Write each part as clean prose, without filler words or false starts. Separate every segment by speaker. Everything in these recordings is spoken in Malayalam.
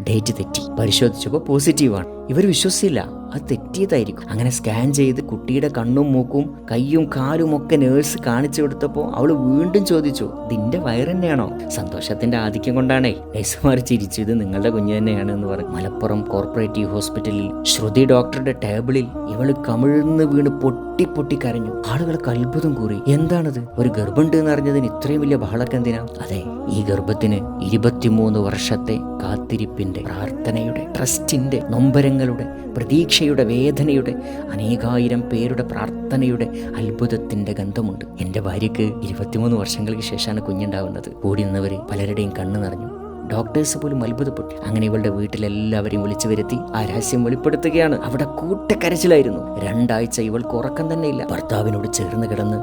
Speaker 1: ഡേറ്റ് തെറ്റി. പരിശോധിച്ചപ്പോൾ പോസിറ്റീവാണ്. ഇവർ വിശ്വസിച്ചില്ല, അത് തെറ്റിയതായിരിക്കും. അങ്ങനെ സ്കാൻ ചെയ്ത് കുട്ടിയുടെ കണ്ണും മൂക്കും കയ്യും കാലും ഒക്കെ നേഴ്സ് കാണിച്ചു കൊടുത്തപ്പോൾ അവള് വീണ്ടും ചോദിച്ചു, ഇതിന്റെ വയറ് തന്നെയാണോ? സന്തോഷത്തിന്റെ ആധിക്യം കൊണ്ടാണേ നേഴ്സുമാർ ചിരിച്ചു, ഇത് നിങ്ങളുടെ കുഞ്ഞു തന്നെയാണ് എന്ന് പറഞ്ഞു. മലപ്പുറം കോർപ്പറേറ്റീവ് ഹോസ്പിറ്റലിൽ ശ്രുതി ഡോക്ടറുടെ ടേബിളിൽ ഇവള് കമിഴ്ന്ന് വീണ് പൊട്ടി കരഞ്ഞു. ആളുകൾക്ക് അത്ഭുതം കൂറി. എന്താണത്? ഒരു ഗർഭമുണ്ട് എന്ന് അറിഞ്ഞതിന് ഇത്രയും വലിയ ബഹളൊക്കെ എന്തിനാ? അതെ, ഈ ഗർഭത്തിന് 23 വർഷത്തെ കാത്തിരിപ്പിന്റെ, പ്രാർത്ഥനയുടെ, ട്രസ്റ്റിന്റെ, നൊമ്പരങ്ങളുടെ, പ്രതീക്ഷയുടെ, വേദനയുടെ, അനേകായിരം പേരുടെ പ്രാർത്ഥനയുടെ, അത്ഭുതത്തിന്റെ ഗന്ധമുണ്ട്. എൻ്റെ ഭാര്യയ്ക്ക് 23 വർഷങ്ങൾക്ക് ശേഷമാണ് കുഞ്ഞുണ്ടാവുന്നത്. കൂടി നിന്നവര് പലരുടെയും കണ്ണു നിറഞ്ഞു. ഡോക്ടേഴ്സ് പോലും അത്ഭുതപ്പെട്ടു. അങ്ങനെ ഇവളുടെ വീട്ടിലെല്ലാവരെയും വിളിച്ചു വരുത്തി ആ രഹസ്യം വെളിപ്പെടുത്തുകയാണ്. അവിടെ കൂട്ടക്കരച്ചിലായിരുന്നു. 2 ആഴ്ച ഇവൾക്ക് ഉറക്കം തന്നെ ഇല്ല. ഭർത്താവിനോട് ചേർന്ന് കിടന്ന്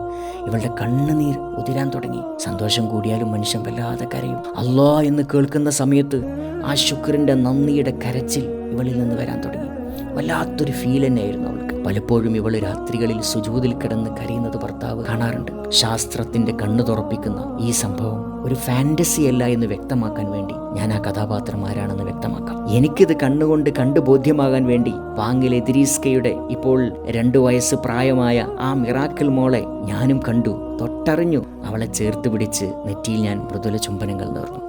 Speaker 1: ഇവളുടെ കണ്ണുനീർ ഉതിരാൻ തുടങ്ങി. സന്തോഷം കൂടിയാലും മനുഷ്യൻ വല്ലാതെ കരയും. അല്ലാ എന്ന് കേൾക്കുന്ന സമയത്ത് ആ ശുക്രന്റെ നന്ദിയുടെ കരച്ചിൽ ഇവളിൽ നിന്ന് വരാൻ തുടങ്ങി. വല്ലാത്തൊരു ഫീൽ തന്നെയായിരുന്നു അവൾക്ക്. പലപ്പോഴും ഇവള് രാത്രികളിൽ സുജൂദിൽ കിടന്ന് കരയുന്നത് ഭർത്താവ് കാണാറുണ്ട്. ശാസ്ത്രത്തിന്റെ കണ്ണു തുറപ്പിക്കുന്ന ഈ സംഭവം ഒരു ഫാന്റസി അല്ല എന്ന് വ്യക്തമാക്കാൻ വേണ്ടി ഞാൻ ആ കഥാപാത്രം ആരാണെന്ന് വ്യക്തമാക്കാം. എനിക്കിത് കണ്ണുകൊണ്ട് കണ്ടു ബോധ്യമാകാൻ വേണ്ടി പാങ്ങിലെ ഇദ്രീസ്കയുടെ ഇപ്പോൾ 2 വയസ്സ് പ്രായമായ ആ മിറാക്കിൾ മോളെ ഞാനും കണ്ടു, തൊട്ടറിഞ്ഞു. അവളെ ചേർത്ത് പിടിച്ച് നെറ്റിയിൽ ഞാൻ മൃദുല ചുംബനങ്ങൾ നേർന്നു.